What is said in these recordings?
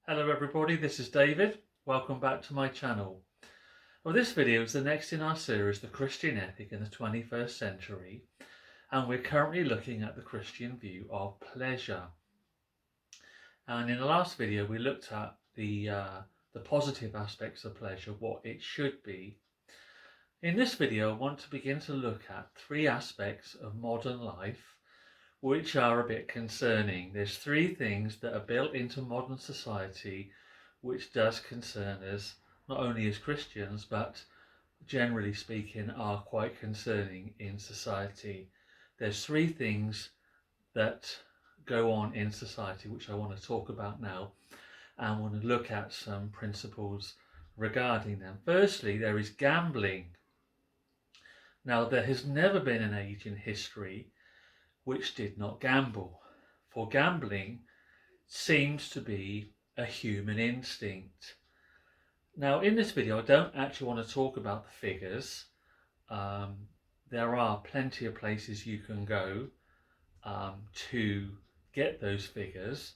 Hello everybody, this is David. Welcome back to my channel. Well, this video is the next in our series, The Christian Ethic in the 21st Century, and we're currently looking at the Christian view of pleasure. And in the last video we looked at the positive aspects of pleasure, what it should be. In this video I want to begin to look at three aspects of modern life which are a bit concerning. There's three things that are built into modern society which does concern us, not only as Christians, but generally speaking are quite concerning in society. There's three things that go on in society which I want to talk about now, and I want to look at some principles regarding them. Firstly, there is gambling. Now, there has never been an age in history which did not gamble, for gambling seems to be a human instinct. Now, in this video I don't actually want to talk about the figures. There are plenty of places you can go to get those figures.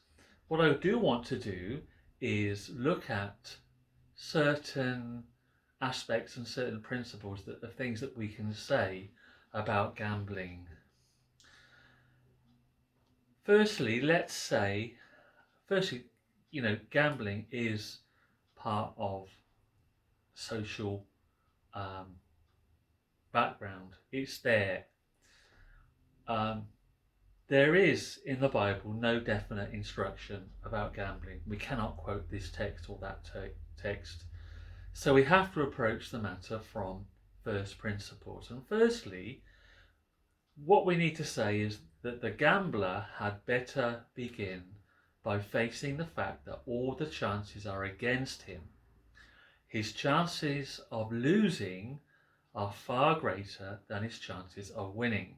What I do want to do is look at certain aspects and certain principles that are things that we can say about gambling. Firstly, gambling is part of social background. It's there. There is in the Bible no definite instruction about gambling. We cannot quote this text or that text. So we have to approach the matter from first principles. And firstly, what we need to say is that the gambler had better begin by facing the fact that all the chances are against him. His chances of losing are far greater than his chances of winning,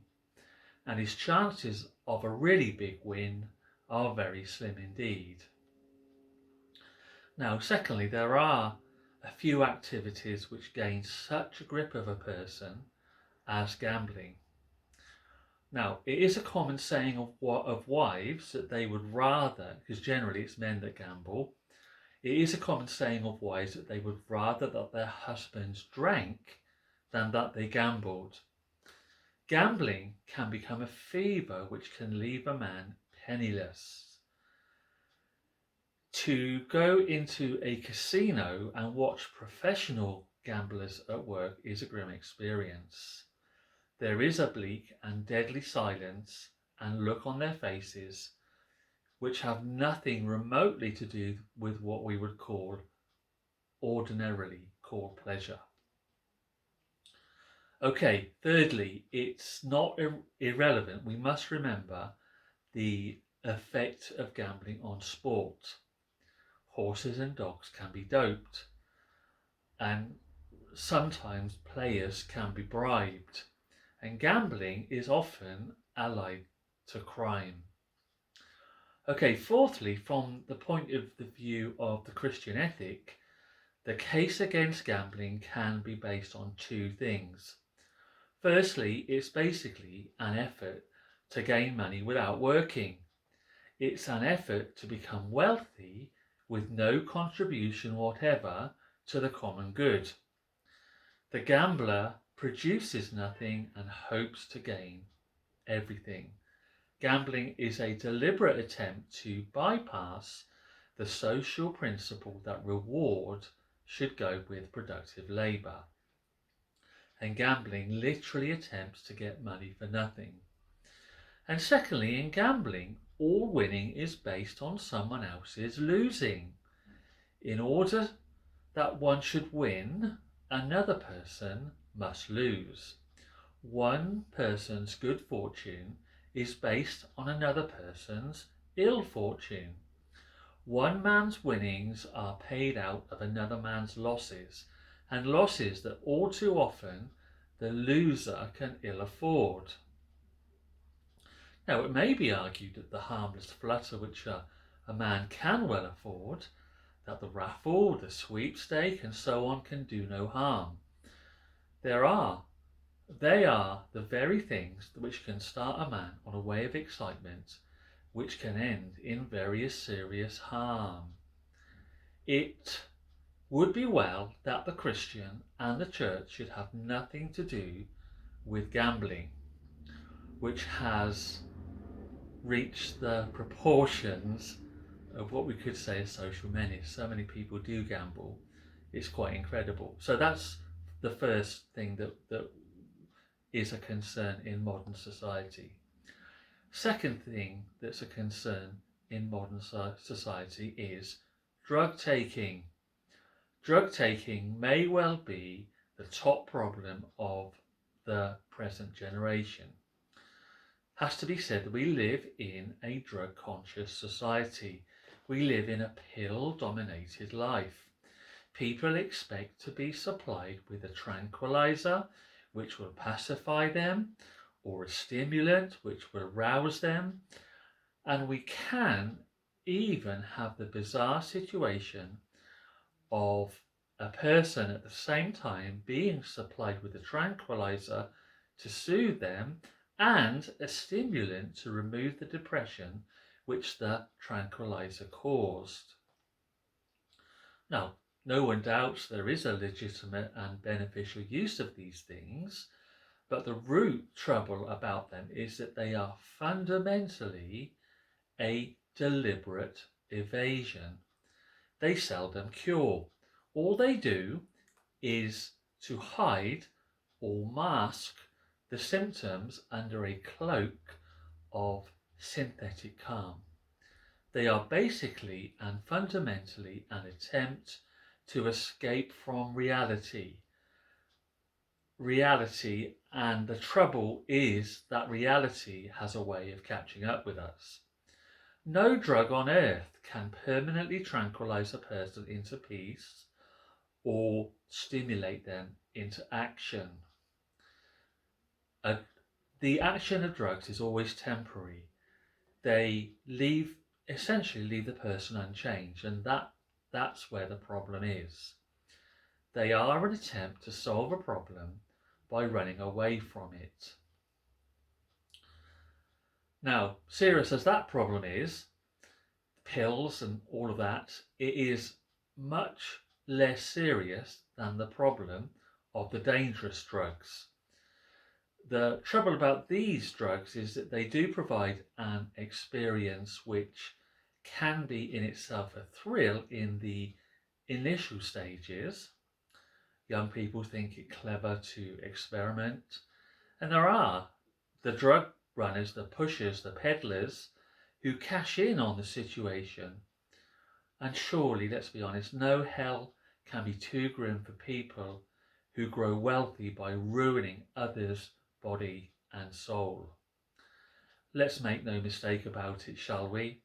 and his chances of a really big win are very slim indeed. Now, secondly, there are a few activities which gain such a grip of a person as gambling. Now, it is a common saying of wives that they would rather, because generally it's men that gamble, it is a common saying of wives that they would rather that their husbands drank than that they gambled. Gambling can become a fever which can leave a man penniless. To go into a casino and watch professional gamblers at work is a grim experience. There is a bleak and deadly silence and look on their faces which have nothing remotely to do with what we would ordinarily call pleasure. Okay, thirdly, it's not irrelevant. We must remember the effect of gambling on sport. Horses and dogs can be doped, and sometimes players can be bribed, and gambling is often allied to crime. Okay, fourthly, from the point of the view of the Christian ethic, the case against gambling can be based on two things. Firstly, it's basically an effort to gain money without working. It's an effort to become wealthy with no contribution whatever to the common good. The gambler produces nothing and hopes to gain everything. Gambling is a deliberate attempt to bypass the social principle that reward should go with productive labour. And gambling literally attempts to get money for nothing. And secondly, in gambling, all winning is based on someone else's losing. In order that one should win, another person must lose. One person's good fortune is based on another person's ill fortune. One man's winnings are paid out of another man's losses, and losses that all too often the loser can ill afford. Now, it may be argued that the harmless flutter which a man can well afford, that the raffle, the sweepstake and so on can do no harm. They are the very things which can start a man on a way of excitement which can end in very serious harm. It would be well that the Christian and the church should have nothing to do with gambling, which has reached the proportions of what we could say a social menace. So many people do gamble. It's quite incredible. So that's the first thing that is a concern in modern society. Second thing that's a concern in modern society is drug taking. Drug taking may well be the top problem of the present generation. Has to be said that we live in a drug conscious society. We live in a pill dominated life. People expect to be supplied with a tranquilizer which will pacify them, or a stimulant which will rouse them, and we can even have the bizarre situation of a person at the same time being supplied with a tranquilizer to soothe them and a stimulant to remove the depression which the tranquilizer caused. Now, no one doubts there is a legitimate and beneficial use of these things, but the root trouble about them is that they are fundamentally a deliberate evasion. They seldom cure. All they do is to hide or mask the symptoms under a cloak of synthetic calm. They are basically and fundamentally an attempt to escape from reality. Reality, and the trouble is that reality has a way of catching up with us. No drug on earth can permanently tranquilize a person into peace or stimulate them into action. The action of drugs is always temporary. They essentially leave the person unchanged, and that's where the problem is. They are an attempt to solve a problem by running away from it. Now, serious as that problem is, pills and all of that, it is much less serious than the problem of the dangerous drugs. The trouble about these drugs is that they do provide an experience which can be in itself a thrill in the initial stages. Young people think it clever to experiment, and there are the drug runners, the pushers, the peddlers who cash in on the situation. And surely, let's be honest, no hell can be too grim for people who grow wealthy by ruining others' body and soul. Let's make no mistake about it, shall we?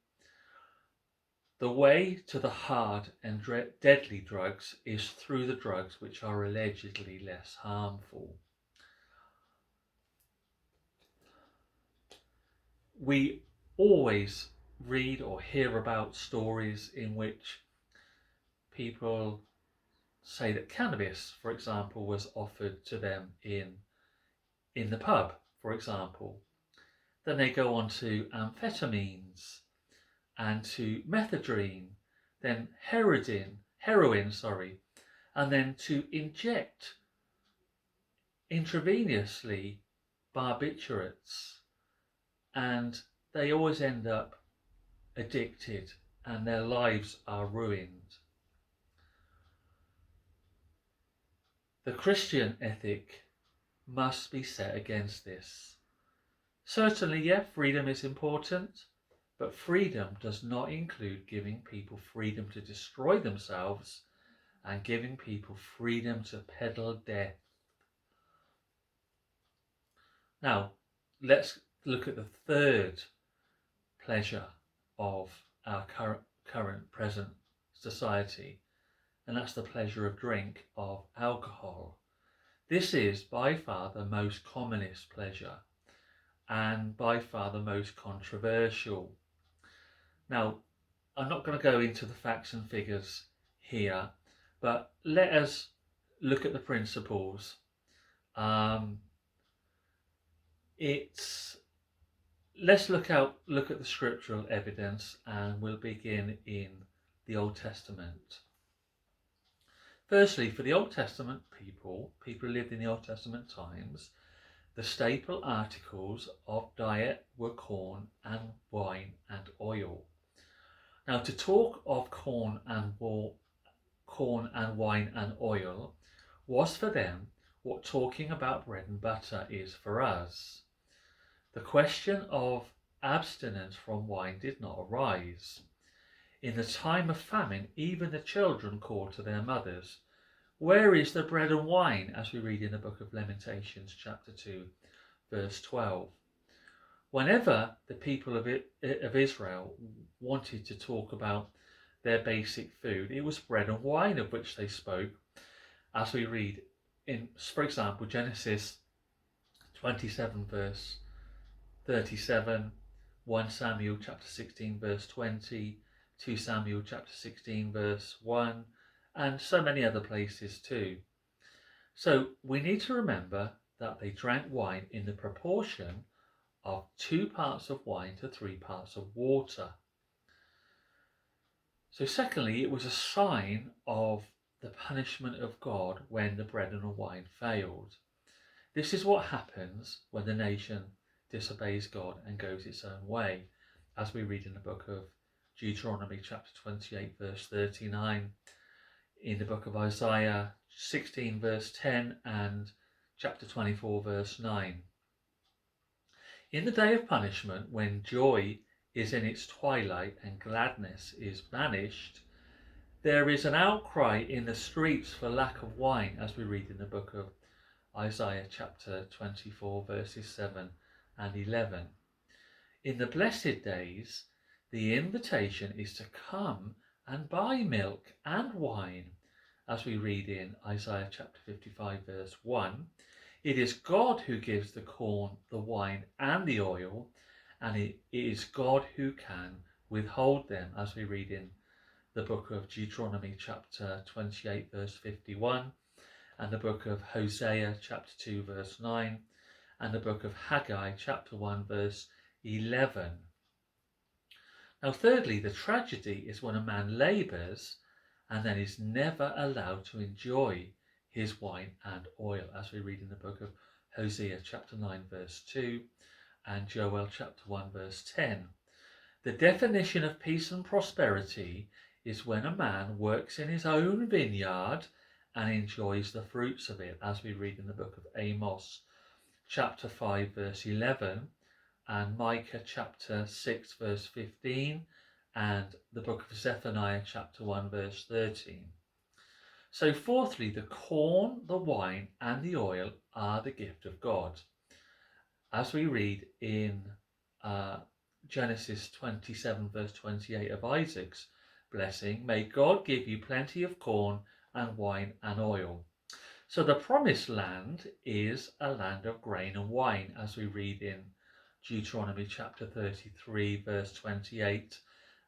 The way to the hard and deadly drugs is through the drugs which are allegedly less harmful. We always read or hear about stories in which people say that cannabis, for example, was offered to them in the pub, for example. Then they go on to amphetamines and to methadone, then heroin, and then to inject intravenously barbiturates, and they always end up addicted and their lives are ruined. The Christian ethic must be set against this. Certainly, yeah, freedom is important, but freedom does not include giving people freedom to destroy themselves and giving people freedom to peddle death. Now, let's look at the third pleasure of our current present society, and that's the pleasure of drink, of alcohol. This is by far the most commonest pleasure and by far the most controversial. Now, I'm not going to go into the facts and figures here, but let us look at the principles. Let's look at the scriptural evidence, and we'll begin in the Old Testament. Firstly, for the Old Testament people who lived in the Old Testament times, the staple articles of diet were corn and wine and oil. Now, to talk of corn and wine and oil was for them what talking about bread and butter is for us. The question of abstinence from wine did not arise. In the time of famine, even the children called to their mothers, "Where is the bread and wine?" as we read in the book of Lamentations chapter 2 verse 12. Whenever the people of Israel wanted to talk about their basic food, it was bread and wine of which they spoke, as we read in, for example, Genesis 27 verse 37, 1 Samuel chapter 16 verse 20, 2 Samuel chapter 16 verse 1, and so many other places too. So we need to remember that they drank wine in the proportion of 2 parts of wine to 3 parts of water. So secondly, it was a sign of the punishment of God when the bread and the wine failed. This is what happens when the nation disobeys God and goes its own way, as we read in the book of Deuteronomy chapter 28 verse 39, in the book of Isaiah 16 verse 10 and chapter 24 verse 9. In the day of punishment, when joy is in its twilight and gladness is banished, there is an outcry in the streets for lack of wine, as we read in the book of Isaiah chapter 24 verses 7 and 11. In the blessed days, the invitation is to come and buy milk and wine, as we read in Isaiah chapter 55 verse 1. It is God who gives the corn, the wine and the oil, and it is God who can withhold them, as we read in the book of Deuteronomy chapter 28 verse 51, and the book of Hosea chapter 2 verse 9, and the book of Haggai chapter 1 verse 11. Now thirdly, the tragedy is when a man labours and then is never allowed to enjoy his wine and oil, as we read in the book of Hosea chapter 9 verse 2 and Joel chapter 1 verse 10. The definition of peace and prosperity is when a man works in his own vineyard and enjoys the fruits of it, as we read in the book of Amos chapter 5 verse 11 and Micah chapter 6 verse 15 and the book of Zephaniah chapter 1 verse 13. So fourthly, the corn, the wine and the oil are the gift of God. As we read in Genesis 27 verse 28 of Isaac's blessing, may God give you plenty of corn and wine and oil. So the promised land is a land of grain and wine, as we read in Deuteronomy chapter 33 verse 28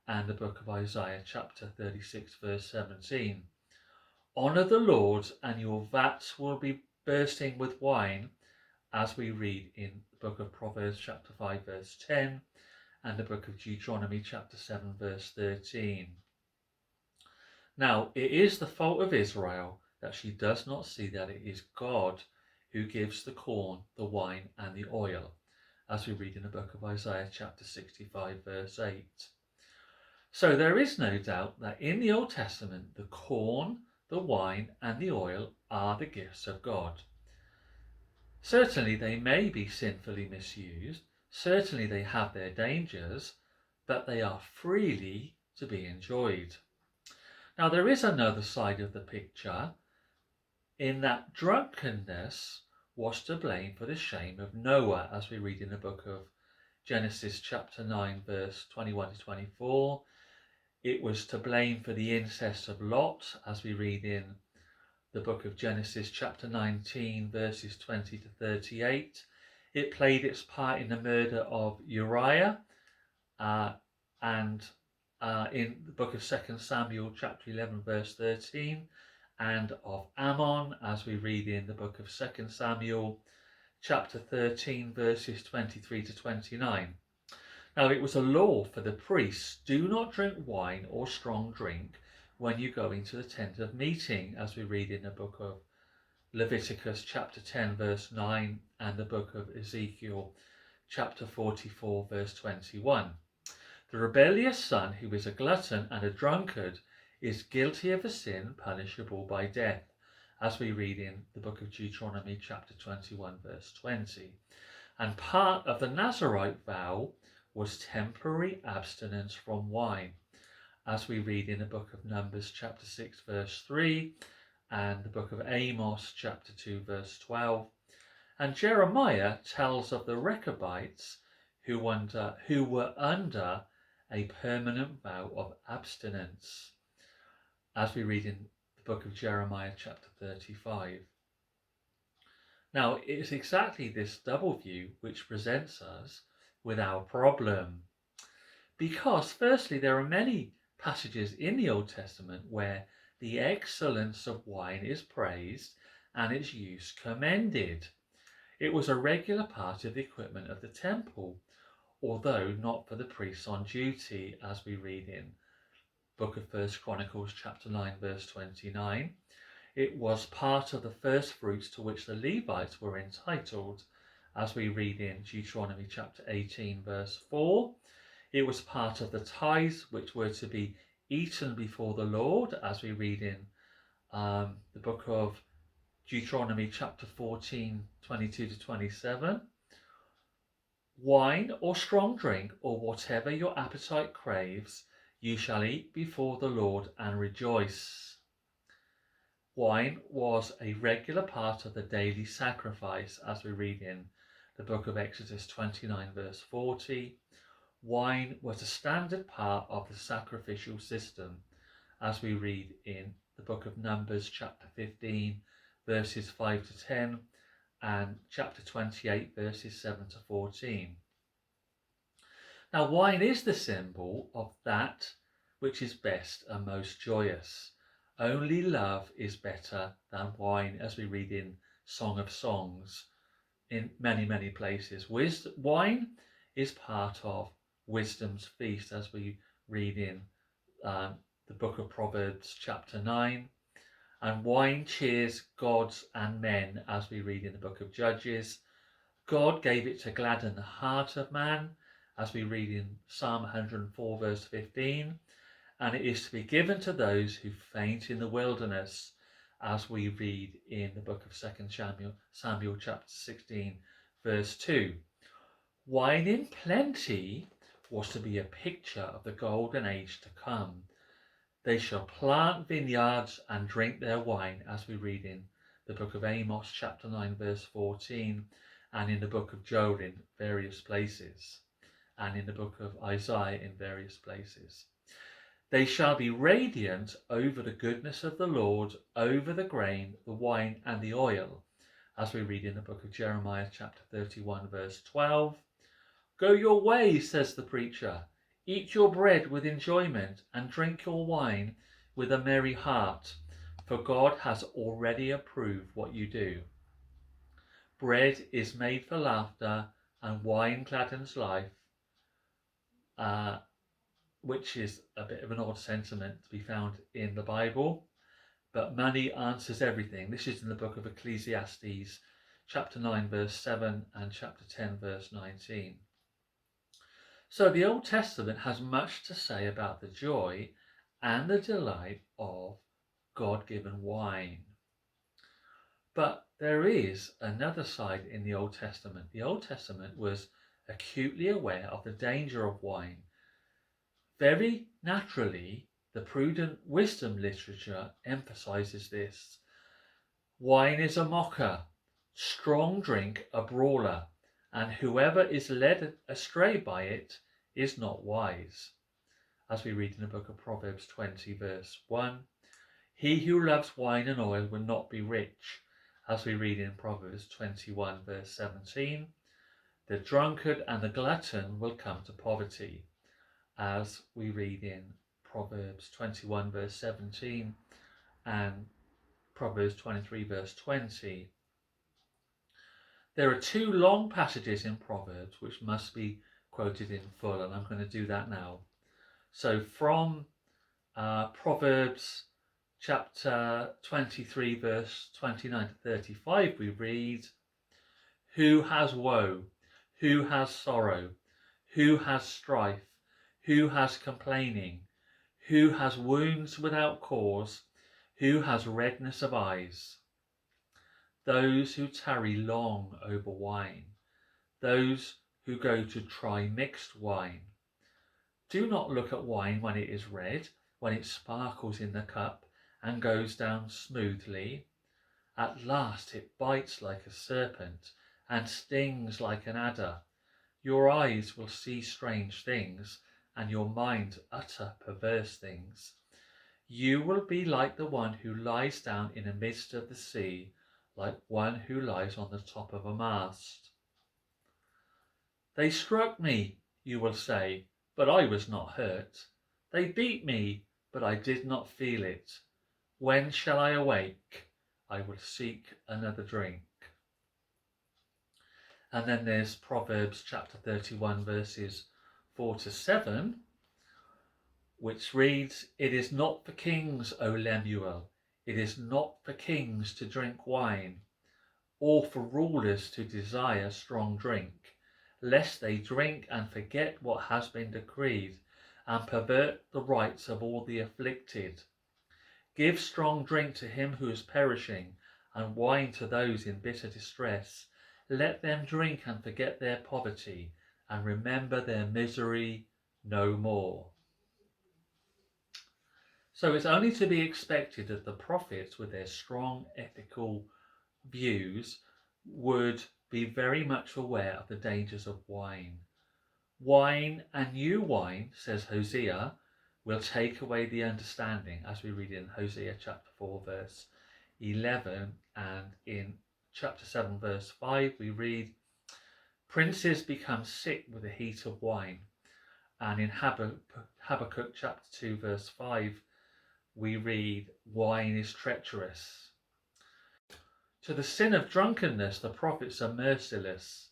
and the book of Isaiah chapter 36 verse 17. Honour the Lord and your vats will be bursting with wine, as we read in the book of Proverbs chapter 5 verse 10 and the book of Deuteronomy chapter 7 verse 13. Now it is the fault of Israel that she does not see that it is God who gives the corn, the wine and the oil, as we read in the book of Isaiah chapter 65 verse 8. So there is no doubt that in the Old Testament the corn, the wine and the oil are the gifts of God. Certainly they may be sinfully misused, certainly they have their dangers, but they are freely to be enjoyed. Now there is another side of the picture, in that drunkenness was to blame for the shame of Noah, as we read in the book of Genesis chapter 9 verse 21 to 24. It was to blame for the incest of Lot, as we read in the book of Genesis chapter 19 verses 20 to 38. It played its part in the murder of Uriah and in the book of 2 Samuel chapter 11 verse 13, and of Ammon, as we read in the book of 2 Samuel chapter 13 verses 23 to 29. Now it was a law for the priests, do not drink wine or strong drink when you go into the tent of meeting, as we read in the book of Leviticus chapter 10 verse 9 and the book of Ezekiel chapter 44 verse 21. The rebellious son who is a glutton and a drunkard is guilty of a sin punishable by death, as we read in the book of Deuteronomy chapter 21 verse 20. And part of the Nazirite vow was temporary abstinence from wine, as we read in the book of Numbers chapter 6 verse 3 and the book of Amos chapter 2 verse 12. And Jeremiah tells of the Rechabites who were under a permanent vow of abstinence, as we read in the book of Jeremiah chapter 35. Now, it's exactly this double view which presents us with our problem. Because, firstly, there are many passages in the Old Testament where the excellence of wine is praised and its use commended. It was a regular part of the equipment of the temple, although not for the priests on duty, as we read in book of 1 Chronicles chapter 9 verse 29. It was part of the first fruits to which the Levites were entitled, as we read in Deuteronomy chapter 18 verse 4. It was part of the tithes which were to be eaten before the Lord, as we read in the book of Deuteronomy chapter 14, 22 to 27. Wine or strong drink, or whatever your appetite craves, you shall eat before the Lord and rejoice. Wine was a regular part of the daily sacrifice, as we read in the book of Exodus 29 verse 40. Wine was a standard part of the sacrificial system, as we read in the book of Numbers chapter 15 verses 5 to 10 and chapter 28 verses 7 to 14. Now, wine is the symbol of that which is best and most joyous. Only love is better than wine, as we read in Song of Songs in many, many places. Wine is part of wisdom's feast, as we read in the book of Proverbs chapter 9. And wine cheers gods and men, as we read in the book of Judges. God gave it to gladden the heart of man, as we read in Psalm 104 verse 15. And it is to be given to those who faint in the wilderness, as we read in the book of 2 Samuel chapter 16 verse 2. Wine in plenty was to be a picture of the golden age to come. They shall plant vineyards and drink their wine, as we read in the book of Amos chapter 9 verse 14 and in the book of Joel in various places and in the book of Isaiah in various places. They shall be radiant over the goodness of the Lord, over the grain, the wine and the oil, as we read in the book of Jeremiah chapter 31 verse 12. Go your way, says the preacher. Eat your bread with enjoyment and drink your wine with a merry heart, for God has already approved what you do. Bread is made for laughter and wine gladdens life, which is a bit of an odd sentiment to be found in the Bible, but money answers everything. This is in the book of Ecclesiastes chapter 9 verse 7 and chapter 10 verse 19. So the Old Testament has much to say about the joy and the delight of God-given wine. But there is another side in the Old Testament. The Old Testament was acutely aware of the danger of wine. Very naturally, the prudent wisdom literature emphasizes this. Wine is a mocker, strong drink a brawler, and whoever is led astray by it is not wise. As we read in the book of Proverbs 20 verse 1, he who loves wine and oil will not be rich. As we read in Proverbs 21 verse 17, the drunkard and the glutton will come to poverty. As we read in Proverbs 21 verse 17 and Proverbs 23 verse 20. There are two long passages in Proverbs which must be quoted in full, and I'm going to do that now. So from Proverbs chapter 23 verse 29 to 35 we read, "Who has woe? Who has sorrow? Who has strife? Who has complaining? Who has wounds without cause? Who has redness of eyes? Those who tarry long over wine, those who go to try mixed wine. Do not look at wine when it is red, when it sparkles in the cup and goes down smoothly. At last it bites like a serpent and stings like an adder. Your eyes will see strange things, and your mind utter perverse things. You will be like the one who lies down in the midst of the sea, like one who lies on the top of a mast. They struck me, you will say, but I was not hurt. They beat me, but I did not feel it. When shall I awake? I will seek another drink." And then there's Proverbs chapter 31 verses 4 to 7, which reads, "It is not for kings, O Lemuel, it is not for kings to drink wine, or for rulers to desire strong drink, lest they drink and forget what has been decreed, and pervert the rights of all the afflicted. Give strong drink to him who is perishing, and wine to those in bitter distress. Let them drink and forget their poverty, and remember their misery no more." So it's only to be expected that the prophets, with their strong ethical views, would be very much aware of the dangers of wine. "Wine and new wine," says Hosea, "will take away the understanding," as we read in Hosea chapter 4 verse 11, and in chapter 7 verse 5 we read, "Princes become sick with the heat of wine," and in Habakkuk chapter 2 verse 5 we read, "Wine is treacherous." To the sin of drunkenness the prophets are merciless,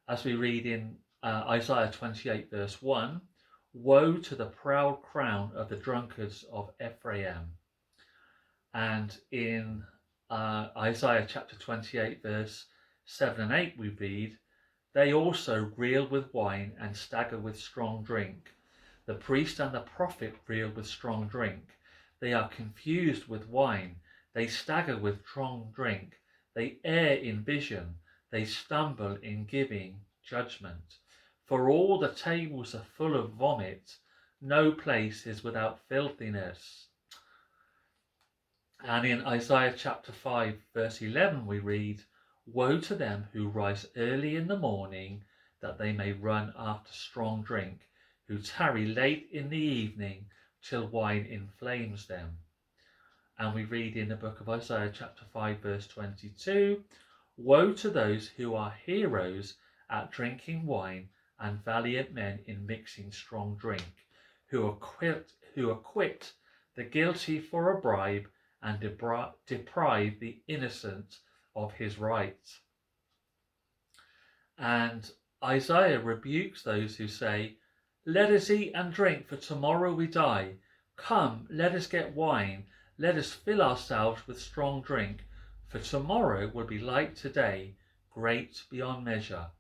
as we read in Isaiah 28 verse 1, "Woe to the proud crown of the drunkards of Ephraim." And in Isaiah chapter 28 verse 7 and 8 we read, "They also reel with wine and stagger with strong drink. The priest and the prophet reel with strong drink. They are confused with wine. They stagger with strong drink. They err in vision. They stumble in giving judgment. For all the tables are full of vomit. No place is without filthiness." And in Isaiah chapter 5 verse 11 we read, "Woe to them who rise early in the morning, that they may run after strong drink, who tarry late in the evening till wine inflames them." And we read in the book of Isaiah chapter 5 verse 22, "Woe to those who are heroes at drinking wine and valiant men in mixing strong drink, who acquit the guilty for a bribe and deprive the innocent of his right." And Isaiah rebukes those who say, "Let us eat and drink, for tomorrow we die. Come, let us get wine. Let us fill ourselves with strong drink, for tomorrow will be like today, great beyond measure."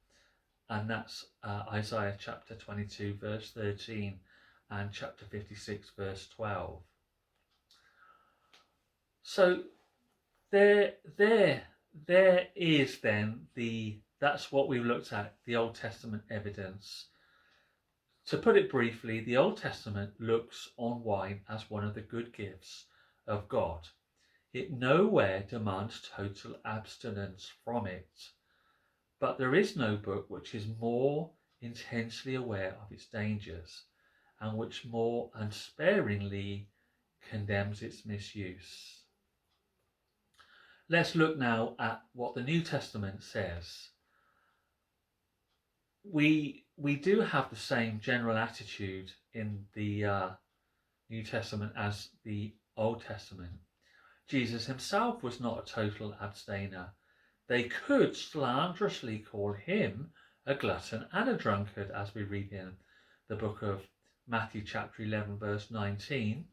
And that's Isaiah chapter 22 verse 13 and chapter 56 verse 12. So there is then that's what we've looked at, the Old Testament evidence. To put it briefly, the Old Testament looks on wine as one of the good gifts of God. It nowhere demands total abstinence from it. But there is no book which is more intensely aware of its dangers and which more unsparingly condemns its misuse. Let's look now at what the New Testament says. We do have the same general attitude in the New Testament as the Old Testament. Jesus himself was not a total abstainer. They could slanderously call him a glutton and a drunkard, as we read in the book of Matthew chapter 11 verse 19.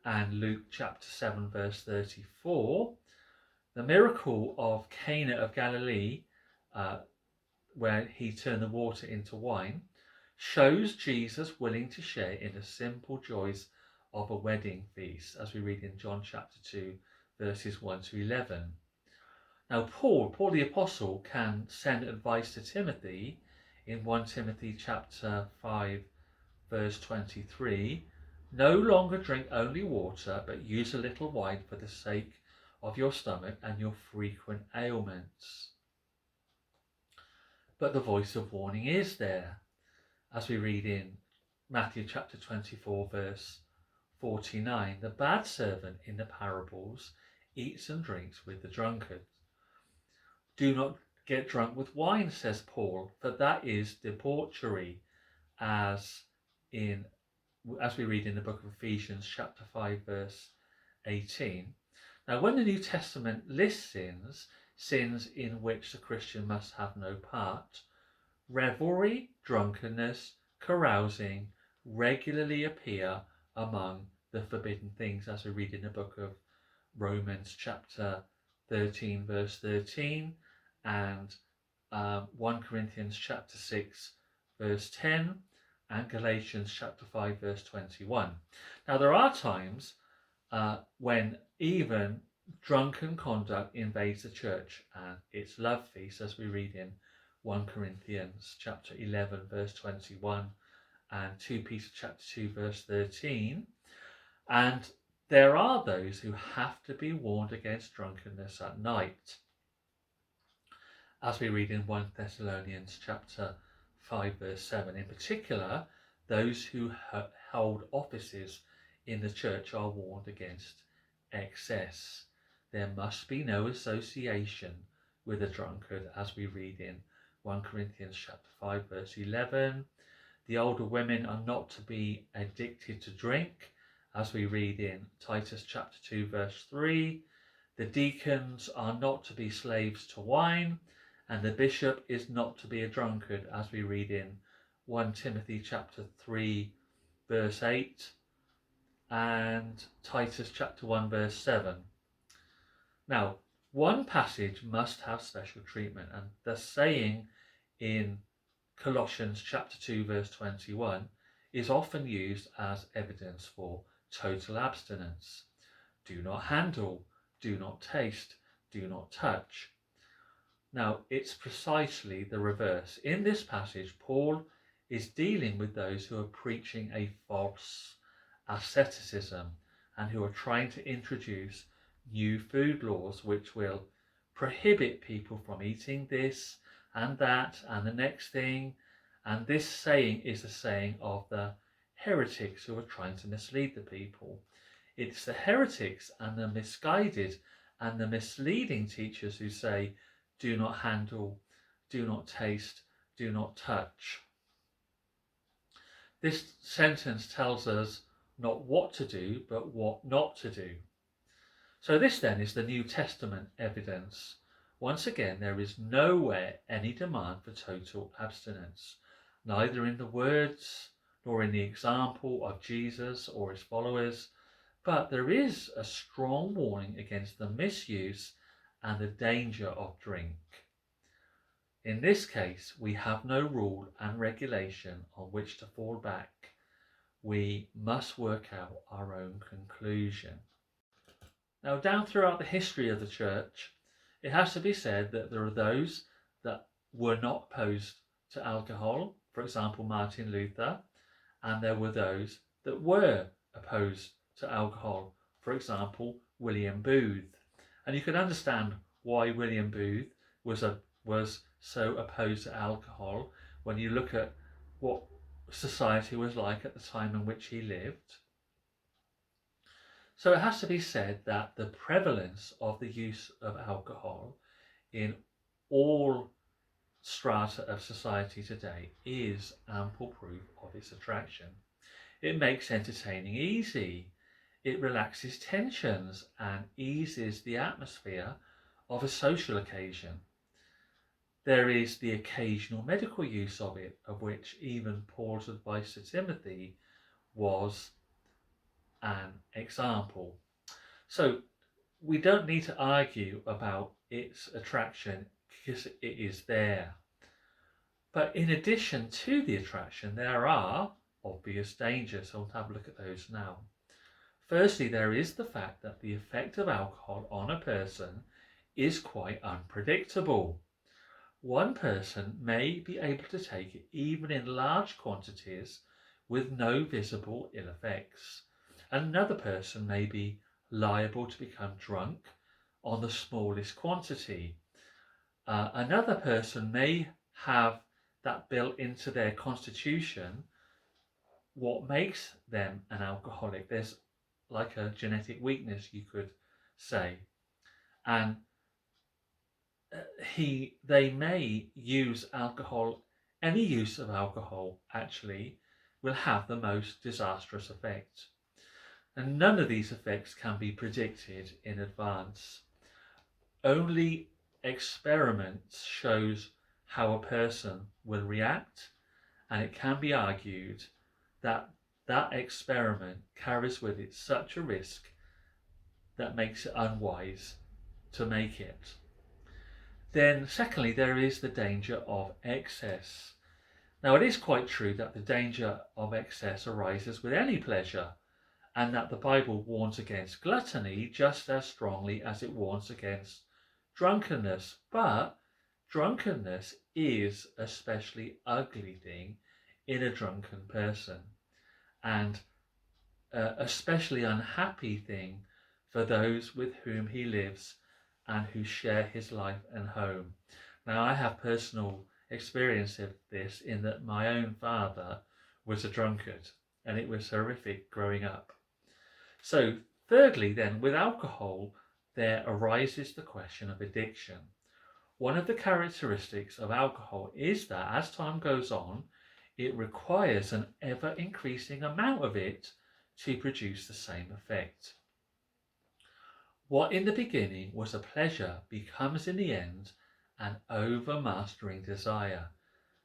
and Luke chapter 7 verse 34, the miracle of Cana of Galilee, where he turned the water into wine, shows Jesus willing to share in the simple joys of a wedding feast, as we read in John chapter 2 verses 1 to 11. Now Paul the Apostle, can send advice to Timothy in 1 Timothy chapter 5 verse 23, no longer drink only water, but use a little wine for the sake of your stomach and your frequent ailments. But the voice of warning is there, as we read in Matthew chapter 24 verse 49, the bad servant in the parables eats and drinks with the drunkard. Do not get drunk with wine, says Paul, for that is debauchery, as we read in the book of Ephesians chapter 5 verse 18. Now when the New Testament lists sins in which the Christian must have no part, revelry, drunkenness, carousing regularly appear among the forbidden things, as we read in the book of Romans chapter 13 verse 13 and 1 Corinthians chapter 6 verse 10 and Galatians chapter 5 verse 21. Now there are times when even drunken conduct invades the church and its love feast, as we read in 1 Corinthians chapter 11 verse 21 and 2 Peter chapter 2 verse 13. And there are those who have to be warned against drunkenness at night, as we read in 1 Thessalonians chapter 5 verse 7. In particular, those who hold offices in the church are warned against excess. There must be no association with a drunkard, as we read in 1 Corinthians chapter 5 verse 11. The older women are not to be addicted to drink, as we read in Titus chapter 2 verse 3. The deacons are not to be slaves to wine, and the bishop is not to be a drunkard, as we read in 1 Timothy chapter 3 verse 8 and Titus chapter 1 verse 7. Now, one passage must have special treatment, and the saying in Colossians chapter 2 verse 21 is often used as evidence for total abstinence. Do not handle, do not taste, do not touch. Now, it's precisely the reverse. In this passage, Paul is dealing with those who are preaching a false asceticism and who are trying to introduce new food laws which will prohibit people from eating this and that and the next thing. And this saying is a saying of the heretics who are trying to mislead the people. It's the heretics and the misguided and the misleading teachers who say, do not handle, do not taste, do not touch. This sentence tells us not what to do, but what not to do. So this then is the New Testament evidence. Once again, there is nowhere any demand for total abstinence, neither in the words nor in the example of Jesus or his followers, but there is a strong warning against the misuse and the danger of drink. In this case, we have no rule and regulation on which to fall back. We must work out our own conclusion. Now, down throughout the history of the church, it has to be said that there are those that were not opposed to alcohol, for example, Martin Luther, and there were those that were opposed to alcohol, for example, William Booth. And you can understand why William Booth was so opposed to alcohol when you look at what society was like at the time in which he lived. So it has to be said that the prevalence of the use of alcohol in all strata of society today is ample proof of its attraction. It makes entertaining easy. It relaxes tensions and eases the atmosphere of a social occasion. There is the occasional medical use of it, of which even Paul's advice to Timothy was an example. So we don't need to argue about its attraction because it is there. But in addition to the attraction, there are obvious dangers. So we'll have a look at those now. Firstly, there is the fact that the effect of alcohol on a person is quite unpredictable. One person may be able to take it even in large quantities with no visible ill effects. Another person may be liable to become drunk on the smallest quantity. Another person may have that built into their constitution what makes them an alcoholic. There's like a genetic weakness, you could say, and they may use alcohol. Any use of alcohol actually will have the most disastrous effect, and none of these effects can be predicted in advance. Only experiments shows how a person will react, and it can be argued that that experiment carries with it such a risk that makes it unwise to make it. Then secondly, there is the danger of excess. Now, it is quite true that the danger of excess arises with any pleasure, and that the Bible warns against gluttony just as strongly as it warns against drunkenness. But drunkenness is a especially ugly thing in a drunken person, and especially unhappy thing for those with whom he lives and who share his life and home. Now, I have personal experience of this in that my own father was a drunkard, and it was horrific growing up. So, thirdly, then, with alcohol, there arises the question of addiction. One of the characteristics of alcohol is that as time goes on, it requires an ever-increasing amount of it to produce the same effect. What in the beginning was a pleasure becomes in the end an overmastering desire.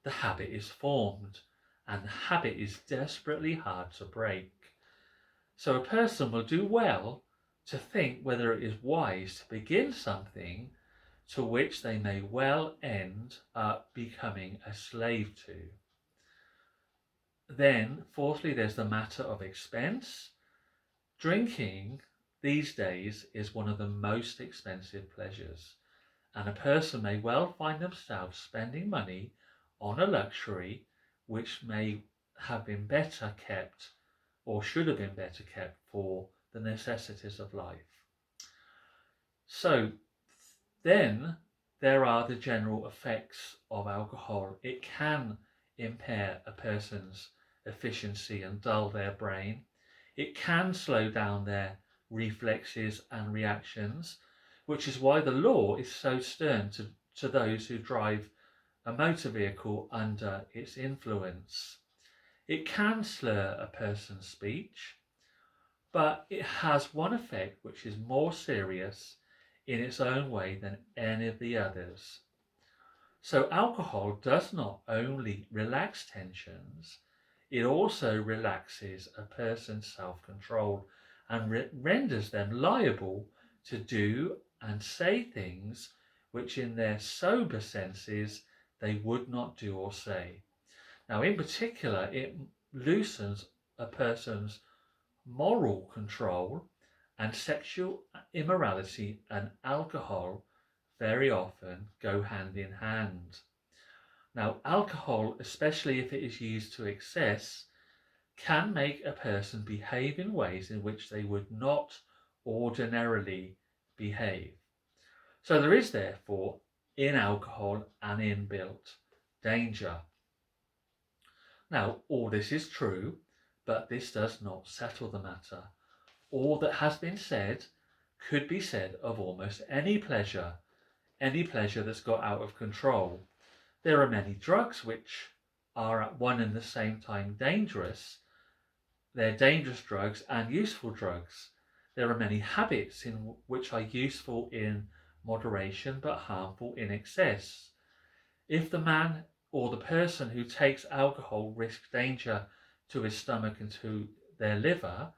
The habit is formed, and the habit is desperately hard to break. So a person will do well to think whether it is wise to begin something to which they may well end up becoming a slave to. Then, fourthly, there's the matter of expense. Drinking these days is one of the most expensive pleasures, and a person may well find themselves spending money on a luxury which may have been better kept or should have been better kept for the necessities of life. So then there are the general effects of alcohol. It can impair a person's efficiency and dull their brain. It can slow down their reflexes and reactions, which is why the law is so stern to those who drive a motor vehicle under its influence. It can slur a person's speech, but it has one effect which is more serious in its own way than any of the others. So alcohol does not only relax tensions, it also relaxes a person's self-control and renders them liable to do and say things which in their sober senses they would not do or say. Now, in particular, it loosens a person's moral control, and sexual immorality and alcohol very often go hand in hand. Now, alcohol, especially if it is used to excess, can make a person behave in ways in which they would not ordinarily behave. So there is therefore in alcohol an inbuilt danger. Now, all this is true, but this does not settle the matter. All that has been said could be said of almost any pleasure that's got out of control. There are many drugs which are at one and the same time dangerous. They're dangerous drugs and useful drugs. There are many habits in which are useful in moderation but harmful in excess. If the man or the person who takes alcohol risks danger to his stomach and to their liver,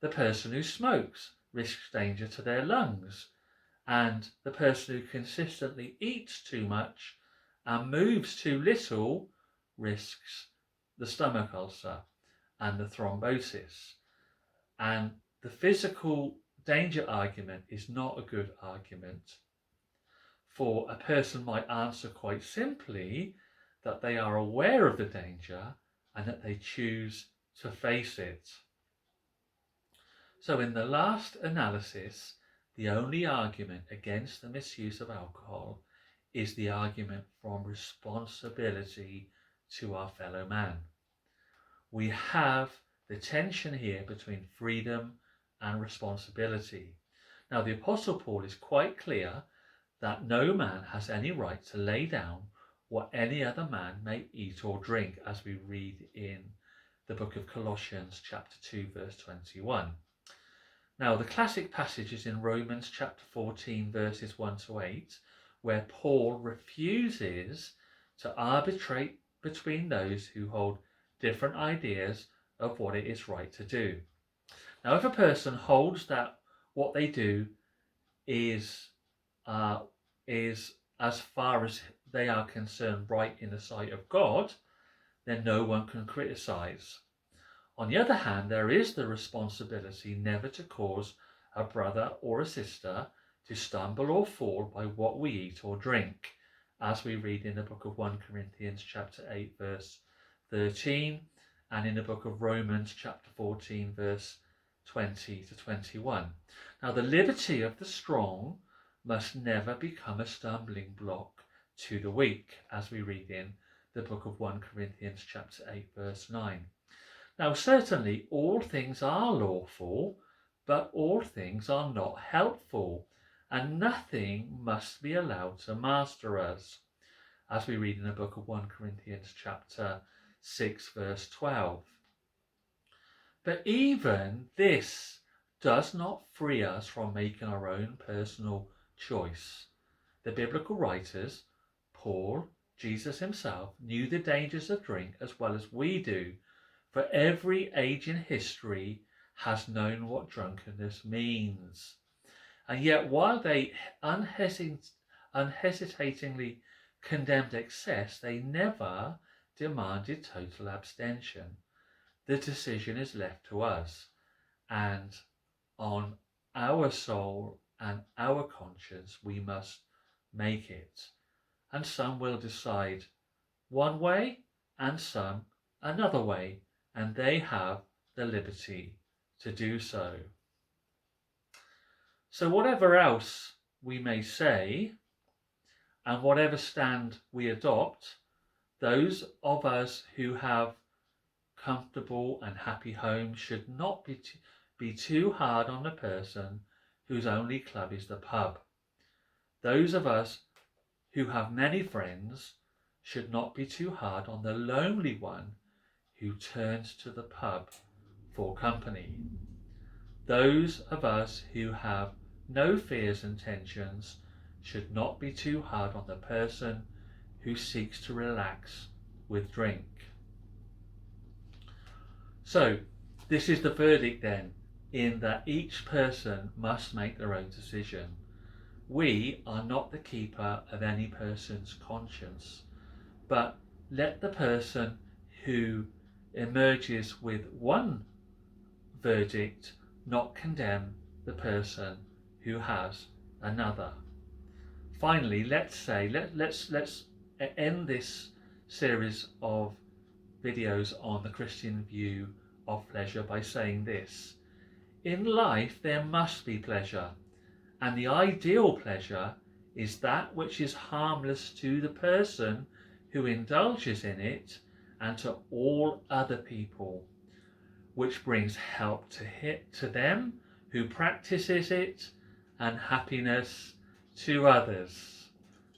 The person who smokes risks danger to their lungs, and the person who consistently eats too much and moves too little risks the stomach ulcer and the thrombosis. And the physical danger argument is not a good argument, for a person might answer quite simply that they are aware of the danger and that they choose to face it. So in the last analysis, the only argument against the misuse of alcohol is the argument from responsibility to our fellow man. We have the tension here between freedom and responsibility. Now, the Apostle Paul is quite clear that no man has any right to lay down what any other man may eat or drink, as we read in the book of Colossians chapter 2 verse 21. Now, the classic passage is in Romans chapter 14 verses 1 to 8, where Paul refuses to arbitrate between those who hold different ideas of what it is right to do. Now, if a person holds that what they do is as far as they are concerned right in the sight of God, then no one can criticize. On the other hand, there is the responsibility never to cause a brother or a sister to stumble or fall by what we eat or drink, as we read in the book of 1 Corinthians chapter 8 verse 13 and in the book of Romans chapter 14 verse 20 to 21. Now, the liberty of the strong must never become a stumbling block to the weak, as we read in the book of 1 Corinthians chapter 8 verse 9. Now, certainly all things are lawful, but all things are not helpful, and nothing must be allowed to master us, as we read in the book of 1 Corinthians chapter 6 verse 12. But even this does not free us from making our own personal choice. The biblical writers, Paul, Jesus himself, knew the dangers of drink as well as we do, for every age in history has known what drunkenness means. And yet, while they unhesitatingly condemned excess, they never demanded total abstention. The decision is left to us, and on our soul and our conscience we must make it. And some will decide one way and some another way, and they have the liberty to do so. So whatever else we may say and whatever stand we adopt, those of us who have comfortable and happy homes should not be too hard on the person whose only club is the pub. Those of us who have many friends should not be too hard on the lonely one who turns to the pub for company. Those of us who have no fears and tensions should not be too hard on the person who seeks to relax with drink. So, this is the verdict then, in that each person must make their own decision. We are not the keeper of any person's conscience, but let the person who emerges with one verdict not condemn the person who has another. Finally, let's end this series of videos on the Christian view of pleasure by saying this: in life there must be pleasure, and the ideal pleasure is that which is harmless to the person who indulges in it and to all other people, which brings help to them who practices it and happiness to others.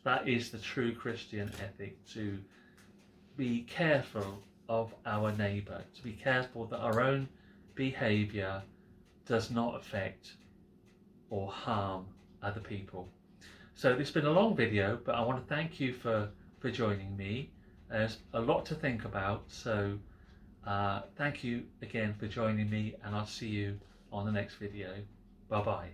That is the true Christian ethic, to be careful of our neighbour, to be careful that our own behaviour does not affect or harm other people. So this has been a long video, but I want to thank you for joining me. There's a lot to think about, so thank you again for joining me, and I'll see you on the next video. Bye bye.